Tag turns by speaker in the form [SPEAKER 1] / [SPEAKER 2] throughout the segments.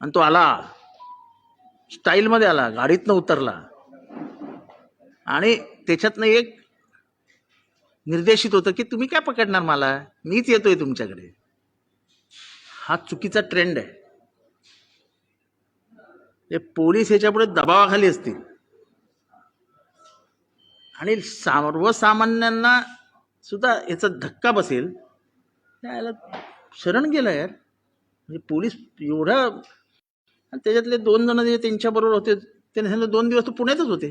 [SPEAKER 1] आणि तो आला, स्टाईलमध्ये आला, गाडीतनं उतरला आणि त्याच्यातनं एक निर्देशित होतं की तुम्ही काय पकडणार मला, मीच येतोय तुमच्याकडे. हा चुकीचा ट्रेंड आहे. हे पोलीस ह्याच्यापुढे दबावाखाली असतील आणि सर्वसामान्यांना सुद्धा याचा धक्का बसेल. त्याला शरण गेला यार. म्हणजे पोलीस एवढा, आणि त्याच्यातले 2 जण जे त्यांच्याबरोबर होते त्यांनी सांगितलं 2 दिवस तर पुण्यातच होते.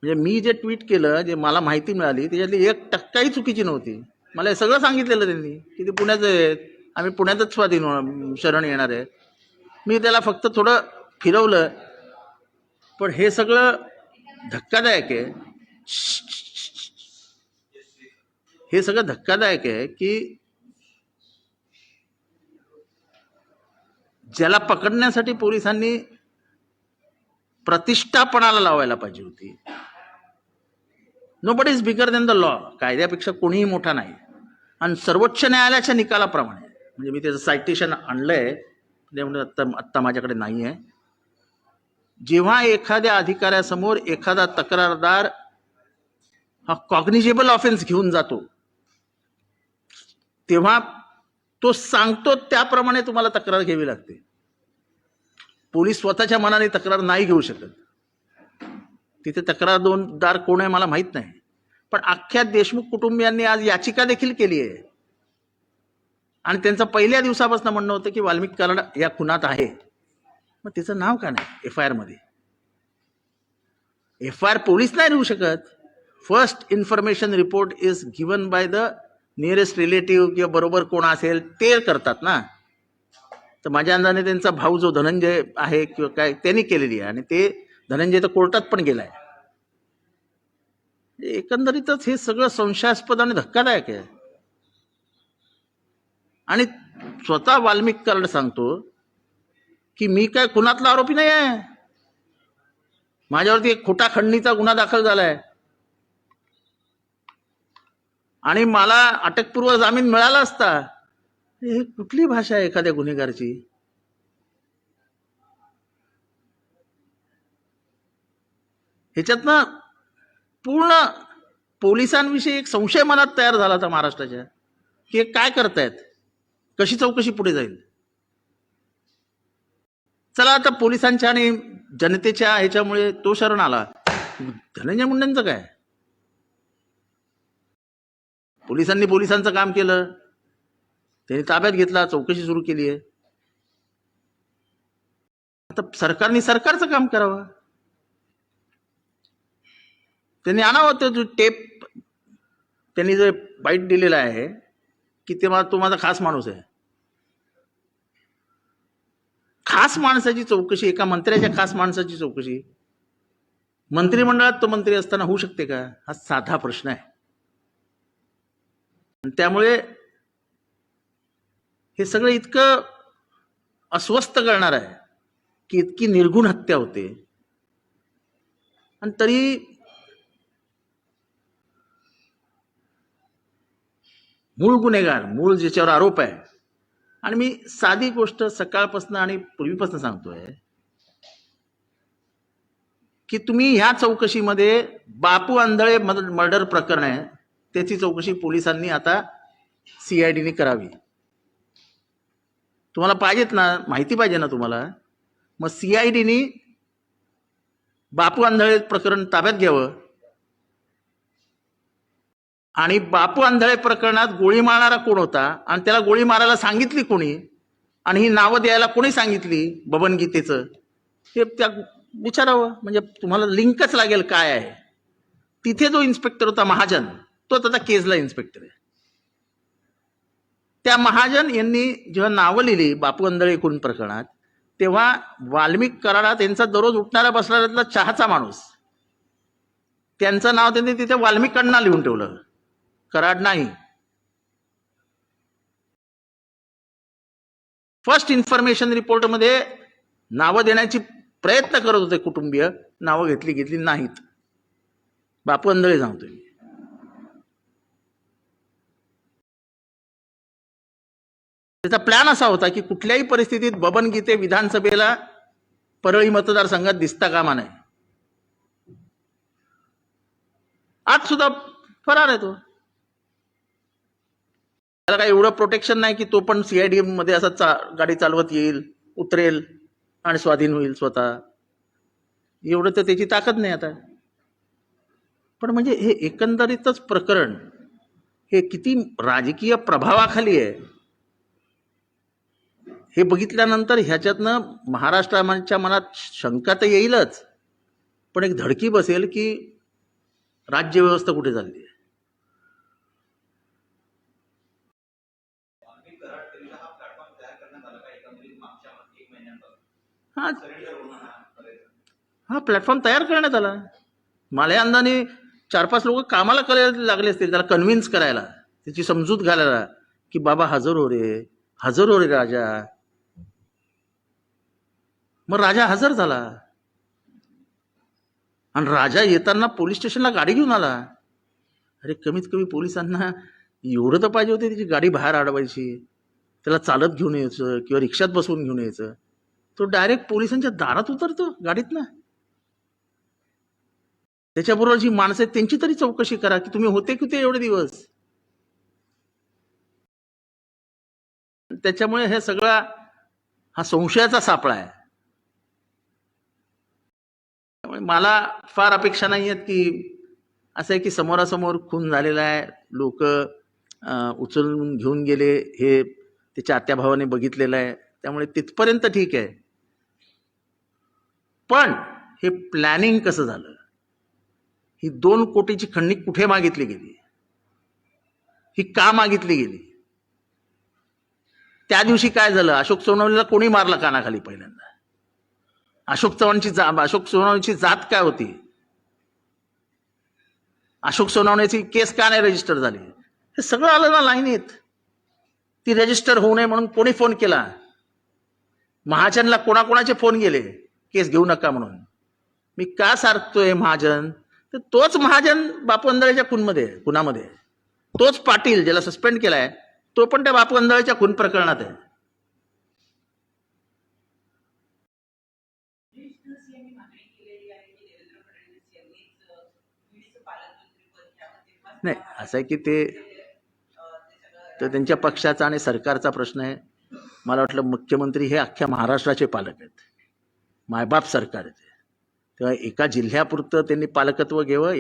[SPEAKER 1] म्हणजे मी जे ट्विट केलं, जे मला माहिती मिळाली त्याच्यातली 1% चुकीची नव्हती. मला हे सगळं सांगितलेलं त्यांनी की ते पुण्याचं आहेत, आम्ही पुण्यातच स्वाधीन शरण येणार आहे. मी त्याला फक्त थोडं फिरवलं. पण हे सगळं धक्कादायक आहे. हे सगळं धक्कादायक आहे की ज्याला पकडण्यासाठी पोलिसांनी प्रतिष्ठापणाला लावायला पाहिजे होती. Nobody is bigger than the law. कायद्यापेक्षा कोणीही मोठा नाही. आणि सर्वोच्च न्यायालयाच्या निकालाप्रमाणे, म्हणजे मी त्याचं सायटेशन आणलंय, आत्ता माझ्याकडे नाही आहे. जेव्हा एखाद्या अधिकाऱ्यासमोर एखादा तक्रारदार हा कॉग्निजेबल ऑफेन्स घेऊन जातो, तेव्हा तो सांगतो त्याप्रमाणे तुम्हाला तक्रार घ्यावी लागते. पोलीस स्वतःच्या मनाने तक्रार नाही घेऊ शकत. तिथे तक्रारदार कोण आहे मला माहित नाही. पण अख्ख्या देशमुख कुटुंबियांनी आज याचिका देखील केली आहे. आणि त्यांचं पहिल्या दिवसापासून म्हणणं होतं की वाल्मिक कराड या खुनात आहे. मग तिचं नाव का नाही FIR मध्ये? FIR पोलीस नाही लिहू शकत. First information report is given by the nearest relative किंवा बरोबर कोण असेल ते करतात ना. तर माझ्या अंदाने त्यांचा भाऊ जो धनंजय आहे किंवा काय त्यांनी केलेली आहे. आणि ते धनंजय तर कोर्टात पण गेलाय. एकंदरीतच हे सगळं संशयास्पद आणि धक्कादायक आहे. आणि स्वतः वाल्मिक कराड सांगतो की मी काय खुनातला आरोपी नाही आहे, माझ्यावरती एक खोटा खंडणीचा गुन्हा दाखल झालाय आणि मला अटकपूर्व जामीन मिळाला असता. हे कुठली भाषा आहे एखाद्या गुन्हेगारची? ह्याच्यातनं पूर्ण पोलिसांविषयी एक संशय मनात तयार झाला होता महाराष्ट्राच्या की हे काय करतायत, कशी चौकशी पुढे जाईल. चला आता पोलिसांच्या आणि जनतेच्या ह्याच्यामुळे तो शरण आला. धनंजय मुंडेंचं काय? पोलिसांनी पोलिसांचं काम केलं, त्यांनी ताब्यात घेतला, चौकशी सुरू केली आहे. आता सरकारने सरकारचं काम करावं. त्यांनी आणावं तो जो टेप त्यांनी जो बाईट दिलेला आहे की तो माझा खास माणूस आहे. खास माणसाची चौकशी, एका मंत्र्याच्या खास माणसाची चौकशी मंत्रिमंडळात तो मंत्री असताना होऊ शकते का? हा साधा प्रश्न आहे. त्यामुळे हे सगळं इतकं अस्वस्थ करणार आहे की इतकी निर्गुण हत्या होते. आणि तरी मूळ गुन्हेगार, मूळ ज्याच्यावर आरोप आहे. आणि मी साधी गोष्ट सकाळपासून आणि पूर्वीपासून सांगतोय की तुम्ही ह्या चौकशीमध्ये बापू आंधळे मर्डर प्रकरण आहे, त्याची चौकशी पोलिसांनी आता CIDने करावी. तुम्हाला पाहिजेत ना, माहिती पाहिजे ना तुम्हाला. मग CIDने बापू आंधळे प्रकरण ताब्यात घ्यावं आणि बापू आंधळे प्रकरणात गोळी मारणारा कोण होता आणि त्याला गोळी मारायला सांगितली कोणी आणि ही नावं द्यायला कोणी सांगितली बबन गीतेचं, हे त्या विचारावं. म्हणजे तुम्हाला लिंकच लागेल काय आहे. तिथे जो इन्स्पेक्टर होता महाजन, तो आता केजला इन्स्पेक्टर आहे. त्या महाजन यांनी जेव्हा नावं लिहिली बापू आंधळे खून प्रकरणात, तेव्हा वाल्मिक कराड त्यांचा दररोज उठणारा बसणाऱ्यातला चहाचा माणूस, त्यांचं नाव त्यांनी तिथे वाल्मिक अण्णा लिहून ठेवलं, कराड नाही. फर्स्ट इन्फॉर्मेशन रिपोर्टमध्ये नावं देण्याची प्रयत्न करत होते कुटुंबीय, नावं घेतली नाहीत. बापू आंधळे सांगतोय. त्याचा प्लॅन असा होता की कुठल्याही परिस्थितीत बबन गीते विधानसभेला परळी मतदारसंघात दिसता कामा नये. आज सुद्धा फरार आहे तो. त्याला काही एवढं प्रोटेक्शन नाही की तो पण सीआयडी मध्ये असा गाडी चालवत येईल, उतरेल आणि स्वाधीन होईल स्वतः. एवढं तर त्याची ताकद नाही आता. पण म्हणजे हे एकंदरीतच प्रकरण हे किती राजकीय प्रभावाखाली आहे हे बघितल्यानंतर ह्याच्यातनं महाराष्ट्राच्या मनात शंका तर येईलच, पण एक धडकी बसेल की राज्यव्यवस्था कुठे चालली आहे. हा हा प्लॅटफॉर्म तयार करण्यात आला. माझ्या अंदाने 4-5 लोक कामाला करायला लागले असतील त्याला कन्व्हिन्स करायला, त्याची समजूत घालायला की बाबा हजर हो रे राजा. मग राजा हजर झाला आणि राजा येताना पोलीस स्टेशनला गाडी घेऊन आला. अरे कमीत कमी पोलिसांना एवढं तर पाहिजे होते त्याची गाडी बाहेर अडवायची, त्याला चालत घेऊन यायचं किंवा रिक्षात बसवून घेऊन यायचं. तो डायरेक्ट पोलिसांच्या दारात उतरतो गाडीतनं. त्याच्याबरोबर जी माणसं आहेत त्यांची तरी चौकशी करा की तुम्ही होते कुठे एवढे दिवस. त्याच्यामुळे हे सगळा हा संशयाचा सापळा आहे. त्यामुळे मला फार अपेक्षा नाही आहेत की असं आहे की समोरासमोर खून झालेला आहे, लोक उचलून घेऊन गेले, हे त्याच्या आत्याभावाने बघितलेलं आहे, त्यामुळे तिथपर्यंत ठीक आहे. पण हे प्लॅनिंग कसं झालं, ही 2 कोटीची खंडणी कुठे मागितली गेली, ही का मागितली गेली, त्या दिवशी काय झालं, अशोक सोनवणेला कोणी मारलं कानाखाली पहिल्यांदा, अशोक सोनवणेची जात काय होती, अशोक सोनवणेची केस का नाही रजिस्टर झाली, हे सगळं आलं ना लाईनीत. ती रजिस्टर होऊ नये म्हणून कोणी फोन केला, महाजनला कोणाकोणाचे फोन गेले केस घेऊ नका म्हणून. मी का सारखतोय महाजन, तर तोच महाजन बापू अंधाळेच्या खुनामध्ये, तोच पाटील ज्याला सस्पेंड केलाय तो पण त्या बापू अंधाळेच्या खून प्रकरणात आहे. नाही असं आहे की ते तर त्यांच्या पक्षाचा आणि सरकारचा प्रश्न आहे. मला वाटलं मुख्यमंत्री हे अख्ख्या महाराष्ट्राचे पालक आहेत, मायबाप सरकार आहे. तेव्हा एका जिल्ह्यापुरतं त्यांनी पालकत्व घ्यावं,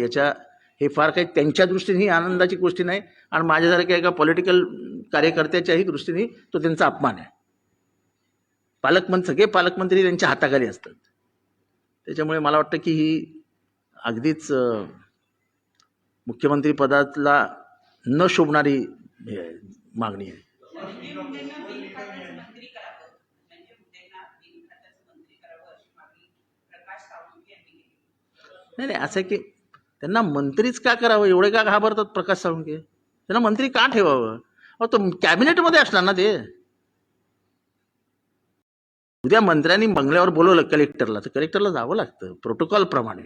[SPEAKER 1] हे फार काही त्यांच्या दृष्टीने आनंदाची गोष्टी नाही आणि माझ्यासारख्या एका पॉलिटिकल कार्यकर्त्याच्याही दृष्टीने तो त्यांचा अपमान आहे. सगळे पालकमंत्री त्यांच्या हाताखाली असतात. त्याच्यामुळे मला वाटतं की ही अगदीच मुख्यमंत्री पदाला न शोभणारी मागणी आहे. नाही असं की त्यांना मंत्रीच का करावं, एवढे का घाबरतात प्रकाश साळुंखे, त्यांना मंत्री का ठेवावं. तो कॅबिनेटमध्ये असणार ना. ते उद्या मंत्र्यांनी बंगल्यावर बोलवलं कलेक्टरला तर कलेक्टरला जावं लागतं प्रोटोकॉल प्रमाणे.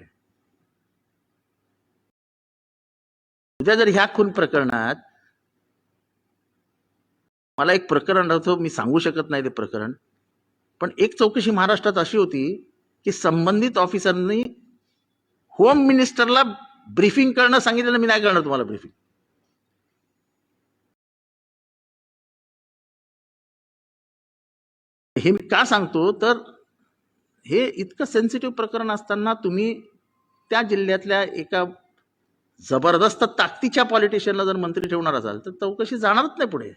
[SPEAKER 1] उद्या जर ह्या खून प्रकरणात, मला एक प्रकरण आठवतं, मी सांगू शकत नाही ते प्रकरण, पण एक चौकशी महाराष्ट्रात अशी होती की संबंधित ऑफिसरनी होम मिनिस्टरला ब्रीफिंग करणं सांगितलेलं. मी नाही करणार तुम्हाला ब्रीफिंग. हे मी का सांगतो तर हे इतकं सेन्सिटिव्ह प्रकरण असताना तुम्ही त्या जिल्ह्यातल्या एका जबरदस्त ताकदीच्या पॉलिटिशियनला जर मंत्री ठेवणार असाल तर चौकशी जाणारच नाही पुढे.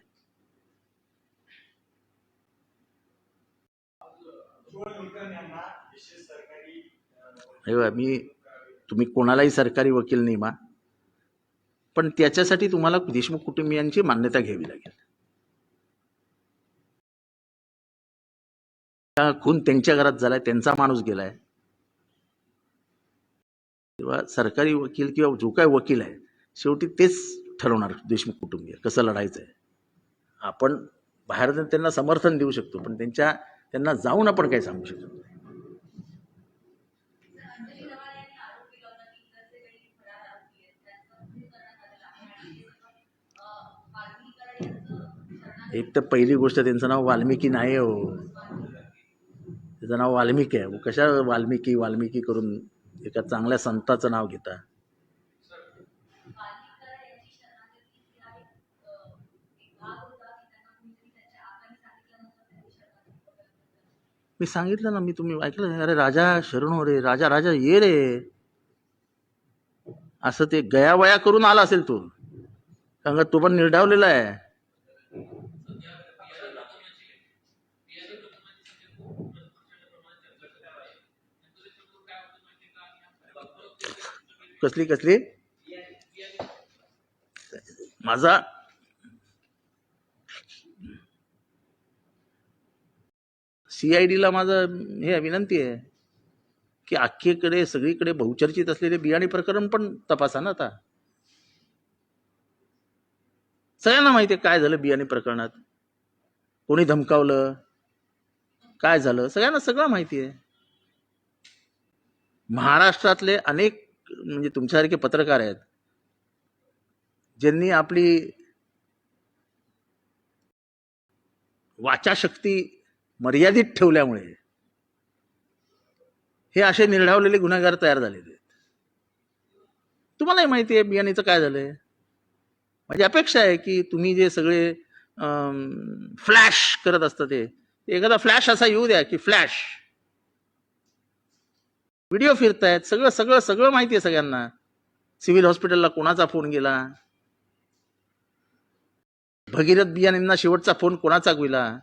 [SPEAKER 1] तुम्ही कोणालाही सरकारी वकील नेमा, पण त्याच्यासाठी तुम्हाला देशमुख कुटुंबियांची मान्यता घ्यावी लागेल. खून त्यांच्या घरात झालाय, त्यांचा माणूस गेलाय, तेव्हा सरकारी वकील किंवा जो काय वकील आहे शेवटी तेच ठरवणार देशमुख कुटुंबीय कसं लढायचं आहे. आपण बाहेर त्यांना समर्थन देऊ शकतो पण त्यांना जाऊन आपण काही सांगू शकतो नाही. एक तर पहिली गोष्ट त्यांचं नाव वाल्मिकी नाही आहे हो, त्याचं नाव वाल्मिकी आहे. कशा वाल्मिकी वाल्मिकी करून एका चांगल्या संताचं नाव घेता. मी सांगितलं ना, तुम्ही ऐकलं नाही? अरे राजा शरण हो रे, राजा राजा ये रे, असं ते गयावया करून आला असेल तो, कारण तो पण निर्धावलेला आहे. कसली कसली माझा CID माझं हे विनंती आहे की अख्खीकडे सगळीकडे बहुचर्चित असलेले बियाणे प्रकरण पण तपासा ना. आता सगळ्यांना माहिती आहे काय झालं बियाणे प्रकरणात, कोणी धमकावलं, काय झालं, सगळ्यांना सगळं माहिती आहे. महाराष्ट्रातले अनेक म्हणजे तुमच्यासारखे पत्रकार आहेत ज्यांनी आपली वाचाशक्ती मर्यादित ठेवल्यामुळे हे असे निर्ढावलेले गुन्हेगार तयार झालेले आहेत. तुम्हालाही माहिती आहे बियाणीचं काय झालंय. माझी अपेक्षा आहे की तुम्ही जे सगळे फ्लॅश करत असता ते एखादा फ्लॅश असा येऊ द्या की फ्लॅश व्हिडिओ फिरतायत, सगळं सगळं सगळं माहिती आहे सगळ्यांना. सिव्हिल हॉस्पिटलला कोणाचा फोन गेला, भगीरथ बियाणींना शेवटचा फोन कोणाचा गेला,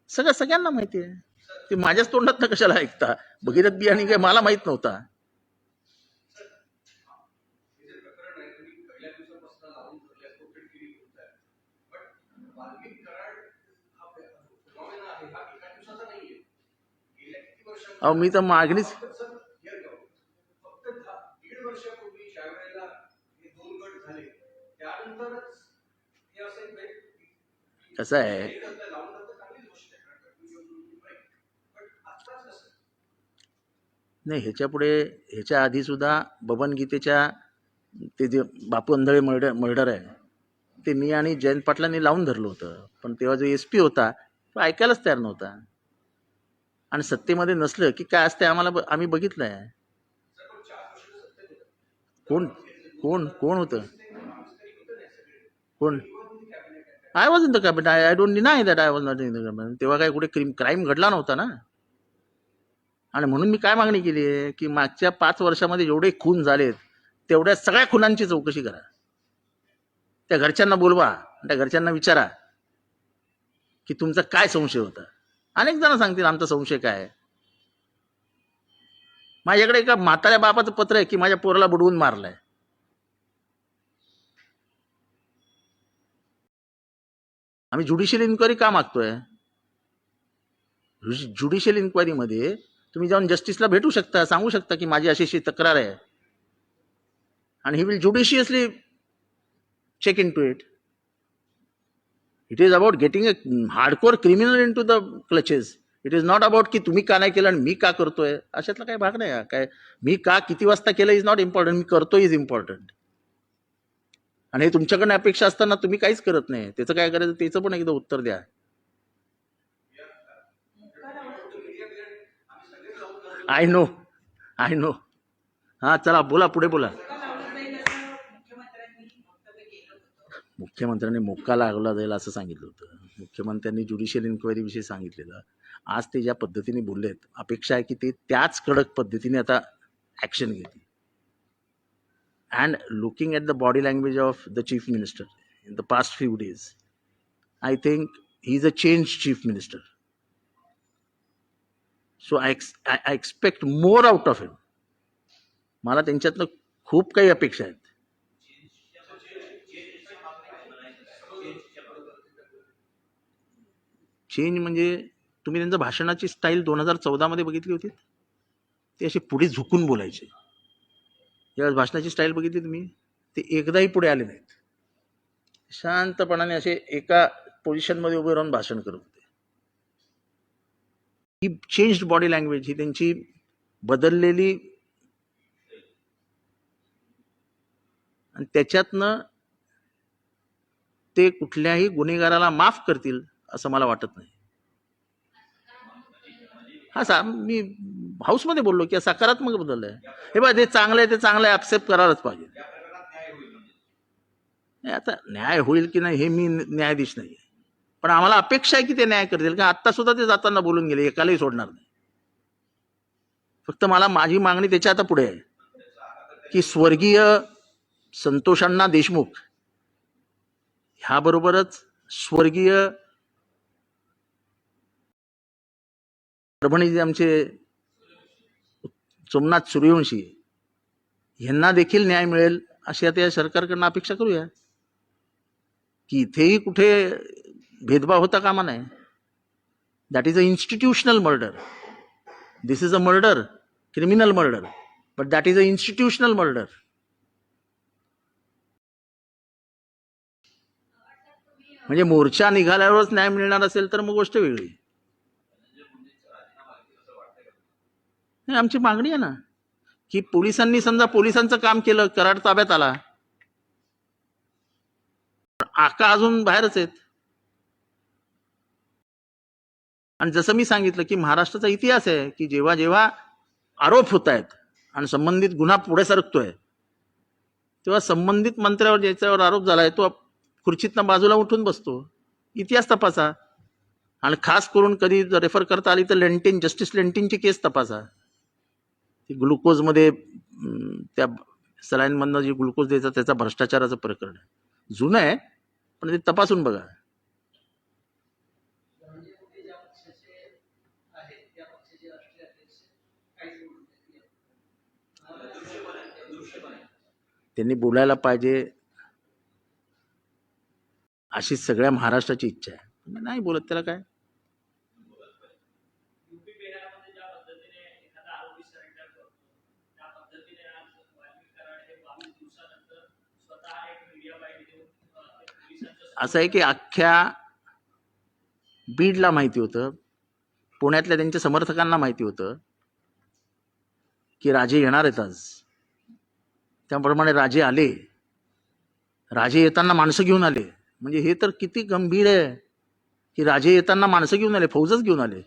[SPEAKER 1] सगळं सगळ्यांना माहिती आहे. ते माझ्याच तोंडात कशाला ऐकता? भगीरथ बियाणी काय मला माहित नव्हता. अहो मी तर मागणीच कसं आहे, नाही ह्याच्या आधी सुद्धा बबन गीतेच्या ते जे बापू अंधळे मर्डर आहे ते मी आणि जयंत पाटलांनी लावून धरलं होतं, पण तेव्हा जो SP होता तो ऐकायलाच तयार नव्हता. आणि सत्तेमध्ये नसलं की काय असते आम्ही बघितलंय. कोण कोण कोण होतं, कोण? I was in the cabinet. I don't deny that I was not in the cabinet. तेव्हा काय कुठे क्राईम घडला नव्हता ना. आणि म्हणून मी काय मागणी केली आहे की मागच्या 5 वर्षामध्ये जेवढे खून झालेत तेवढ्या सगळ्या खुनांची चौकशी करा. त्या घरच्यांना बोलवा, त्या घरच्यांना विचारा की तुमचा काय संशय होता. अनेक जण सांगतील आमचा संशय काय आहे. माझ्याकडे एका म्हाताऱ्या बापाचं पत्र आहे की माझ्या पोराला बुडवून मारलंय. आम्ही ज्युडिशियल इन्क्वायरी का मागतोय? ज्युडिशियल इन्क्वायरीमध्ये तुम्ही जाऊन जस्टिसला भेटू शकता, सांगू शकता की माझी अशी अशी तक्रार आहे, आणि he will judiciously check into it. It is about getting a hardcore criminal into the clutches. It is not about की तुम्ही का नाही केलं आणि मी का करतोय, अशातला काही भाग नाही. काय मी का किती वाजता केलं इज नॉट इम्पॉर्टंट, मी करतो इज इम्पॉर्टंट. आणि हे तुमच्याकडनं अपेक्षा असताना तुम्ही काहीच करत नाही, त्याचं काय करायचं त्याचं पण एकदा उत्तर द्या. I know. हा चला बोला, पुढे बोला. मुख्यमंत्र्यांनी मोक्का लागला जाईल असं सांगितलं होतं. मुख्यमंत्र्यांनी ज्युडिशियल इन्क्वायरी विषयी सांगितलेलं. आज ते ज्या पद्धतीने बोललेत, अपेक्षा आहे की ते त्याच कडक पद्धतीने आता ऍक्शन घेतील. And looking at the body language of the chief minister in the past few days, I think he is a change chief minister. So I expect more out of him. मला त्यांच्यातनं खूप काही अपेक्षा आहेत. Change म्हणजे तुम्ही त्यांचं भाषणाची स्टाईल 2014 मध्ये बघितली होती. ते असे पुढे झुकून बोलायचे. यावेळेस भाषणाची स्टाईल बघितली तुम्ही, ते एकदाही पुढे आले नाहीत. शांतपणाने असे एका पोझिशनमध्ये उभे राहून भाषण करत होते. ही चेंज्ड बॉडी लँग्वेज, ही त्यांची बदललेली, आणि त्याच्यातनं ते कुठल्याही गुन्हेगाराला माफ करतील असं मला वाटत नाही. हा मी हाऊसमध्ये बोललो की सकारात्मक बदल आहे. हे बघा, ते चांगलं आहे, ते चांगलं आहे, ऍक्सेप्ट करायलाच पाहिजे. आता न्याय होईल की नाही हे मी न्यायाधीश नाही, पण आम्हाला अपेक्षा आहे की ते न्याय करतील. का आत्ता सुद्धा ते जाताना बोलून गेले, एकालाही सोडणार नाही. फक्त मला माझी मागणी त्याच्या आता पुढे आहे की स्वर्गीय संतोषाण्णा देशमुख ह्याबरोबरच स्वर्गीय परभणीचे आमचे सोमनाथ सूर्यवंशी यांना देखील न्याय मिळेल अशी आता या सरकारकडनं अपेक्षा करूया. की इथेही कुठे भेदभाव होता कामा नये. That is a institutional murder. This is a murder, criminal murder, but that is a institutional murder. म्हणजे मोर्चा निघाल्यावरच न्याय मिळणार असेल तर मग गोष्ट वेगळी. आमची मागणी आहे ना की पोलिसांनी समजा पोलिसांचं काम केलं, कराड ताब्यात आला, आका अजून बाहेरच आहेत. आणि जसं मी सांगितलं की महाराष्ट्राचा इतिहास आहे की जेव्हा जेव्हा आरोप होत आहेत आणि संबंधित गुन्हा पुढे सरकतोय तेव्हा संबंधित मंत्र्यावर ज्याच्यावर आरोप झालाय तो खुर्चीतनं बाजूला उठून बसतो. इतिहास तपासा. आणि खास करून कधी रेफर करता आली तर लेंटिन, जस्टिस लेंटिनची केस तपासा. ती ग्लुकोजमध्ये त्या सलाईनमधनं जी ग्लुकोज द्यायचा त्याचा भ्रष्टाचाराचं प्रकरण आहे. जुनं आहे पण ते तपासून बघा. त्यांनी बोलायला पाहिजे अशी सगळ्या महाराष्ट्राची इच्छा आहे. नाही बोलत त्याला काय. असं आहे की अख्ख्या बीडला माहिती होतं, पुण्यातल्या त्यांच्या समर्थकांना माहिती होतं की राजे येणार आहेत आज. त्याप्रमाणे राजे आले. राजे येताना माणसं घेऊन आले. म्हणजे हे तर किती गंभीर आहे की राजे येताना माणसं घेऊन आले, फौजच घेऊन आले.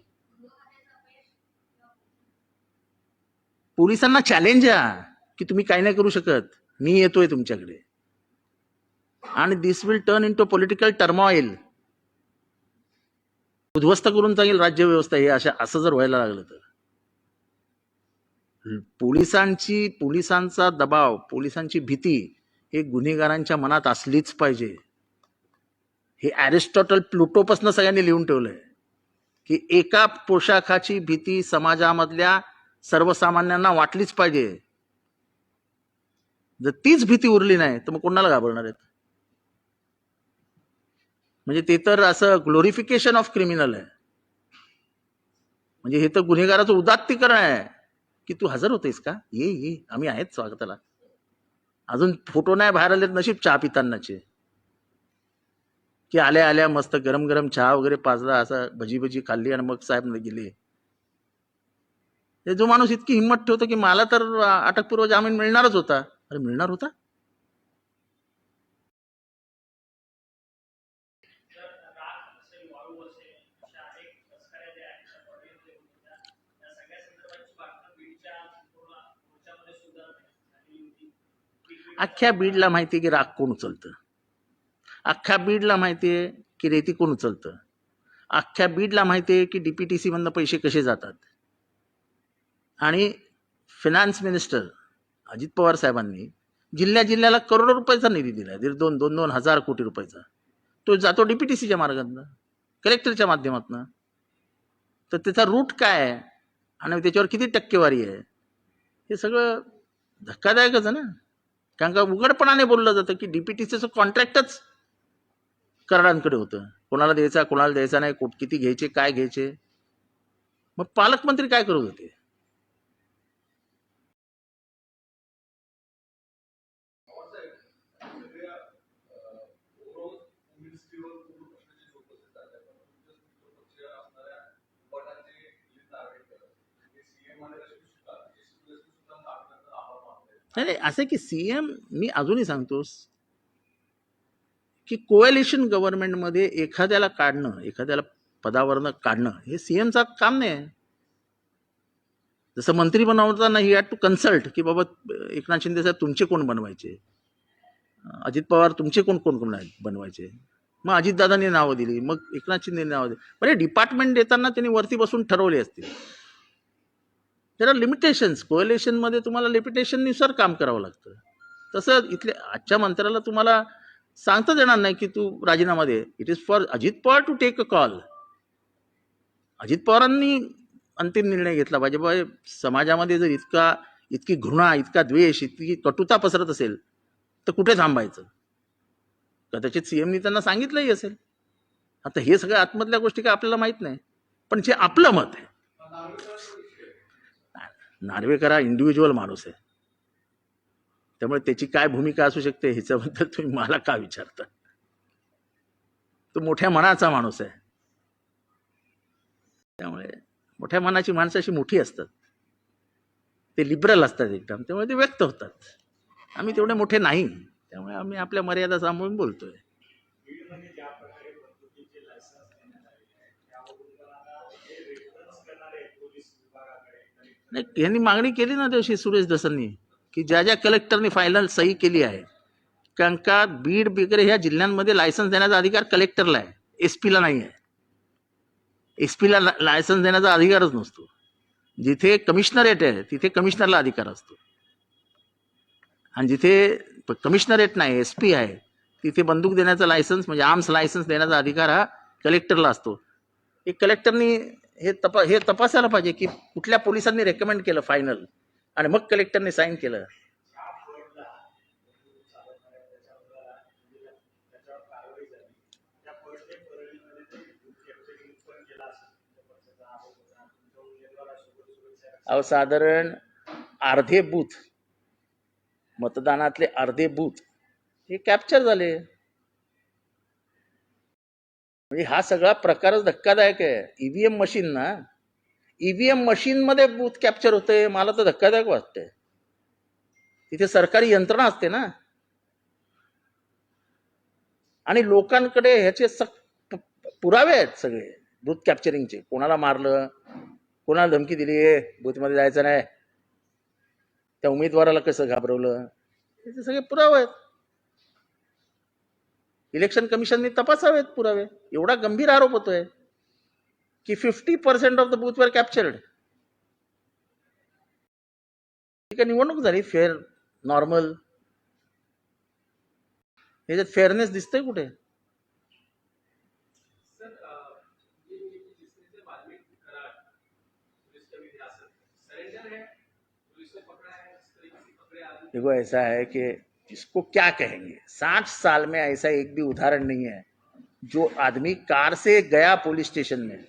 [SPEAKER 1] पोलिसांना चॅलेंज आहे की तुम्ही काही नाही करू शकत, मी येतोय तुमच्याकडे. आणि this will turn into political turmoil. उद्ध्वस्त करून जाईल राज्य व्यवस्था हे असं जर व्हायला लागलं तर. पोलिसांचा दबाव, पोलिसांची भीती हे गुन्हेगारांच्या मनात असलीच पाहिजे. हे अरिस्टॉटल, प्लुटोपासून सगळ्यांनी लिहून ठेवलंय की एका पोशाखाची भीती समाजामधल्या सर्वसामान्यांना वाटलीच पाहिजे. जर तीच भीती उरली नाही तर मग कोणाला घाबरणार आहेत. म्हणजे ते तर असं ग्लोरिफिकेशन ऑफ क्रिमिनल आहे. म्हणजे हे तर गुन्हेगाराचं उदात्तीकरण आहे की तू हजर होतेस का, ये आम्ही आहेत स्वागताला. अजून फोटो नाही बाहेर आले, नशीब चहा पितानाचे की आल्या आल्या मस्त गरम गरम चहा वगैरे पाजला, असं भजी खाल्ली आणि मग साहेब गेले. जो माणूस इतकी हिंमत ठेवतो की मला तर अटकपूर्व जामीन मिळणारच होता. अरे मिळणार होता. अख्ख्या बीडला माहितीये की राग कोण उचलतं. अख्ख्या बीडला माहितीये की रेती कोण उचलतं. अख्ख्या बीडला माहितीये की डीपीटीसी मधनं पैसे कसे जातात. आणि फिनान्स मिनिस्टर अजित पवार साहेबांनी जिल्ह्याला करोडो रुपयाचा निधी दिला, 2,000 कोटी रुपयाचा. तो जातो डीपीटीसीच्या मार्गातनं, कलेक्टरच्या माध्यमातून. तर त्याचा रूट काय आहे आणि त्याच्यावर किती टक्केवारी आहे हे सगळं धक्कादायकच आहे ना. कारण का उघडपणाने बोललं जातं की डीपीटीसीचं कॉन्ट्रॅक्टच कराडांकडे होतं. कोणाला द्यायचा नाही, किती घ्यायचे, काय घ्यायचे. मग पालकमंत्री काय करत होते. नाही असं की सीएम, मी अजूनही सांगतोस की कोएलिशन गव्हर्नमेंटमध्ये एखाद्याला काढणं, एखाद्याला पदावरनं काढणं हे सीएमचं काम नाही आहे. जसं मंत्री बनवताना ही हॅड टू कन्सल्ट की बाबा एकनाथ शिंदे साहेब तुमचे कोण बनवायचे, अजित पवार तुमचे कोण कोण कोण बनवायचे. मग अजितदादांनी नावं दिली, मग एकनाथ शिंदे नावं दिली. म्हणजे डिपार्टमेंट देताना त्यांनी वरती बसून ठरवले असतील. त्याला लिमिटेशन्स, कोएलिशनमध्ये तुम्हाला लिमिटेशननुसार काम करावं लागतं. तसं इथले आजच्या मंत्र्याला तुम्हाला सांगताच येणार नाही की तू राजीनामा दे. It is for Ajit Pawar to take a call. Ajit पवारांनी अंतिम निर्णय घेतला पाहिजे. बाबा समाजामध्ये जर इतकी घृणा, इतका द्वेष, इतकी कटुता पसरत असेल तर कुठे थांबायचं. कदाचित सीएमनी त्यांना सांगितलंही असेल. आता हे सगळ्या आतमधल्या गोष्टी काय आपल्याला माहित नाही, पण जे आपलं मत आहे, नार्वेकर हा इंडिव्हिज्युअल माणूस आहे, त्यामुळे त्याची काय भूमिका असू शकते ह्याच्याबद्दल तुम्ही मला का विचारता. तो मोठ्या मनाचा माणूस आहे, त्यामुळे मोठ्या मनाची माणसं अशी मोठी असतात, ते लिबरल असतात एकदम, त्यामुळे ते व्यक्त होतात. आम्ही तेवढे मोठे नाही, त्यामुळे आम्ही आपल्या मर्यादा सांभाळून बोलतोय. नाही, यांनी मागणी केली ना दिवशी सुरेश दसांनी की ज्या ज्या कलेक्टरनी फायनल सही केली आहे, कारण का बीड वगैरे ह्या जिल्ह्यांमध्ये लायसन्स देण्याचा अधिकार कलेक्टरला आहे, एसपीला नाही आहे. एसपीला लायसन्स देण्याचा अधिकारच नसतो. जिथे कमिशनरेट आहे तिथे कमिशनरला अधिकार असतो, आणि जिथे कमिशनरेट नाही, एसपी आहे, तिथे बंदूक देण्याचा लायसन्स म्हणजे आर्म्स लायसन्स देण्याचा अधिकार हा कलेक्टरला असतो. एक कलेक्टरनी हे तपासायला पाहिजे की कुठल्या पोलिसांनी रेकमेंड केलं फायनल, आणि मग कलेक्टरने साईन केलं. अहो साधारण अर्धे बूथ, मतदानातले अर्धे बूथ हे कॅप्चर झाले. म्हणजे हा सगळा प्रकारच धक्कादायक आहे. ईव्हीएम मशीन ना, ईव्हीएम मशीन मध्ये बूथ कॅप्चर होते, मला तर धक्कादायक वाटतंय. तिथे सरकारी यंत्रणा असते ना, आणि लोकांकडे ह्याचे पुरावे आहेत सगळे बूथ कॅप्चरिंगचे. कोणाला मारलं, कोणाला धमकी दिली, बूथमध्ये जायचं नाही, त्या उमेदवाराला कसं घाबरवलं, याचे सगळे पुरावे आहेत. इलेक्शन कमिशनने तपासावेत पुरावे. एवढा गंभीर आरोप होतोय की 50% ऑफ द बूथ वर कॅप्चर्ड. निवडणूक झाली फेअर, नॉर्मल, ह्याच्यात फेअरनेस दिसतंय कुठे. देखो ऐसा है कि इसको क्या कहेंगे, 60 साल में ऐसा एक भी उदाहरण नहीं है जो आदमी कार से गया पुलिस स्टेशन में,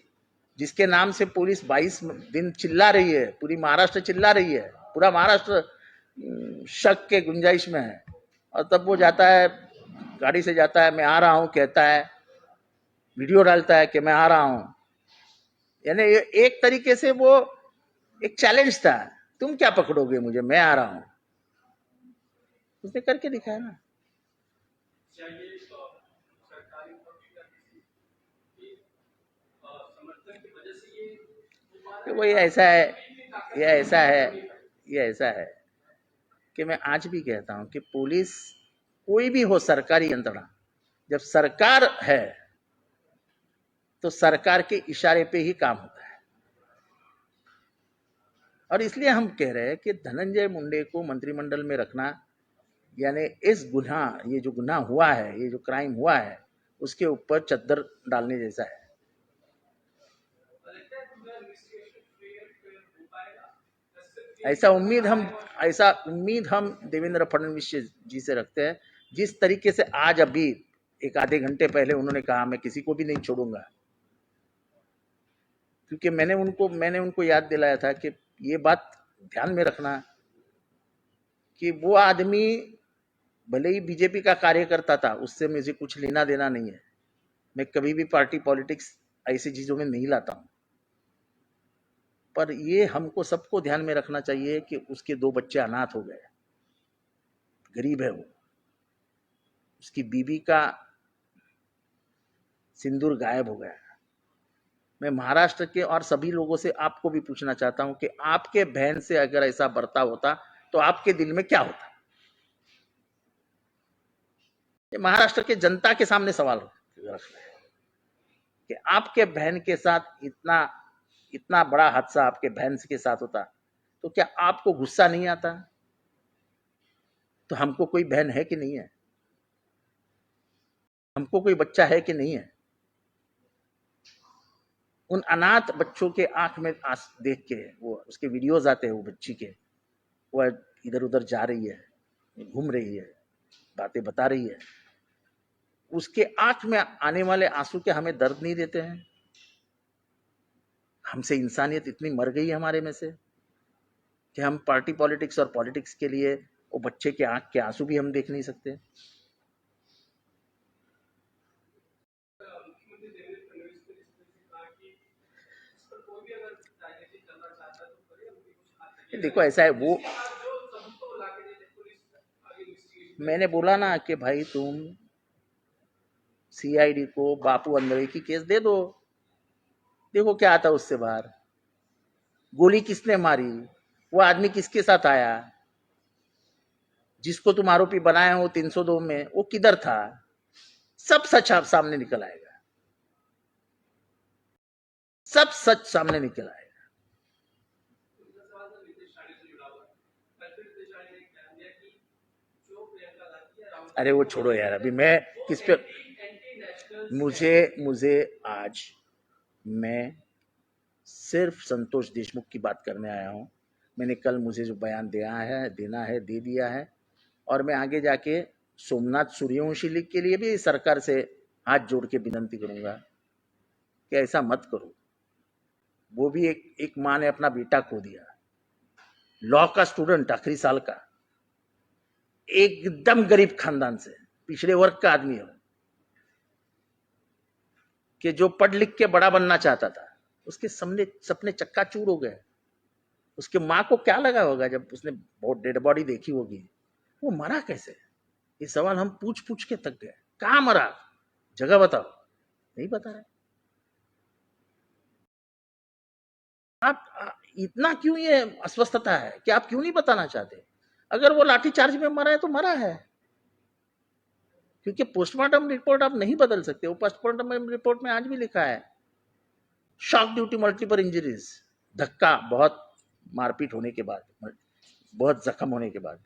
[SPEAKER 1] जिसके नाम से पुलिस 22 दिन चिल्ला रही है, पूरी महाराष्ट्र चिल्ला रही है, पूरा महाराष्ट्र शक के गुंजाइश में है, और तब वो जाता है, गाड़ी से जाता है, मैं आ रहा हूं कहता है, वीडियो डालता है कि मैं आ रहा हूं. यानी एक तरीके से वो एक चैलेंज था, तुम क्या पकड़ोगे मुझे, मैं आ रहा हूं. उसने करके दिखाया ना. तो वही ऐसा है, ये ऐसा है कि मैं आज भी कहता हूं कि पुलिस कोई भी हो, सरकारी यंत्रणा, जब सरकार है तो सरकार के इशारे पे ही काम होता है. और इसलिए हम कह रहे हैं कि धनंजय मुंडे को मंत्रिमंडल में रखना, यानी इस गुनाह, ये जो गुनाह हुआ है, ये जो क्राइम हुआ है, उसके ऊपर चद्दर डालने जैसा है. ऐसा उम्मीद हम देवेंद्र फडणवीस जी से रखते हैं. जिस तरीके से आज अभी एक आधे घंटे पहले उन्होंने कहा मैं किसी को भी नहीं छोड़ूंगा, क्योंकि मैंने उनको याद दिलाया था कि ये बात ध्यान में रखना कि वो आदमी भले ही बीजेपी का कार्यकर्ता था, उससे मुझे कुछ लेना देना नहीं है. मैं कभी भी पार्टी पॉलिटिक्स ऐसी चीजों में नहीं लाता हूं, पर ये हमको सबको ध्यान में रखना चाहिए कि उसके 2 बच्चे अनाथ हो गए, गरीब है वो, उसकी बीवी का सिंदूर गायब हो गया। मैं महाराष्ट्र के और सभी लोगों से आपको भी पूछना चाहता हूं कि आपके बहन से अगर ऐसा बर्ताव होता तो आपके दिल में क्या होता। ये महाराष्ट्र के जनता के सामने सवाल रख रहा है कि आपके बहन के साथ इतना इतना बड़ा हादसा आपके बहन के साथ होता तो क्या आपको गुस्सा नहीं आता। तो हमको कोई बहन है कि नहीं है, हमको कोई बच्चा है कि नहीं है। उन अनाथ बच्चों के आंख में देख के वो उसके वीडियोज आते हैं, वो बच्ची के, वो इधर उधर जा रही है, घूम रही है, बातें बता रही है, उसके आंख में आने वाले आंसू के हमें दर्द नहीं देते हैं। हमसे इंसानियत इतनी मर गई है हमारे में से कि हम पार्टी पॉलिटिक्स और पॉलिटिक्स के लिए वो बच्चे के आंख के आंसू भी हम देख नहीं सकते। देखो ऐसा है, वो मैंने बोला ना कि भाई तुम सीआईडी को बापू अंदरे की केस दे दो, देखो क्या आता उससे बाहर। गोली किसने मारी, वो आदमी किसके साथ आया, जिसको तुम आरोपी बनाए हो 302 में, वो किधर था, सब सच सामने निकल आएगा, सब सच सामने निकल आएगा। अरे वो छोड़ो यार, अभी मैं किस पे, मुझे आज मैं सिर्फ संतोष देशमुख की बात करने आया हूं। मैंने कल मुझे जो बयान देना है दे दिया है, और मैं आगे जाके सोमनाथ सूर्यवंशी लीग के लिए भी सरकार से हाथ जोड़ के विनती करूंगा कि ऐसा मत करो। वो भी एक माँ ने अपना बेटा खो दिया, लॉ का स्टूडेंट आखिरी साल का, एकदम गरीब खानदान से, पिछड़े वर्ग का आदमी हो, कि जो पढ़ लिख के बड़ा बनना चाहता था, उसके सपने चक्काचूर हो गए। उसके माँ को क्या लगा होगा जब उसने बहुत डेड बॉडी देखी होगी, वो मरा कैसे, ये सवाल हम पूछ पूछ के थक गए। कहाँ मरा, जगह बताओ, नहीं बता रहे आप। इतना क्यों ये अस्वस्थता है कि आप क्यों नहीं बताना चाहते। अगर वो लाठीचार्ज में मरा है तो मरा है, क्योंकि पोस्टमार्टम रिपोर्ट आप नहीं बदल सकते। वो पोस्टमार्टम रिपोर्ट में आज भी लिखा है शॉक ड्यूटी मल्टीपल इंजरीज, धक्का, बहुत मारपीट होने के बाद, बहुत जख्म होने के बाद।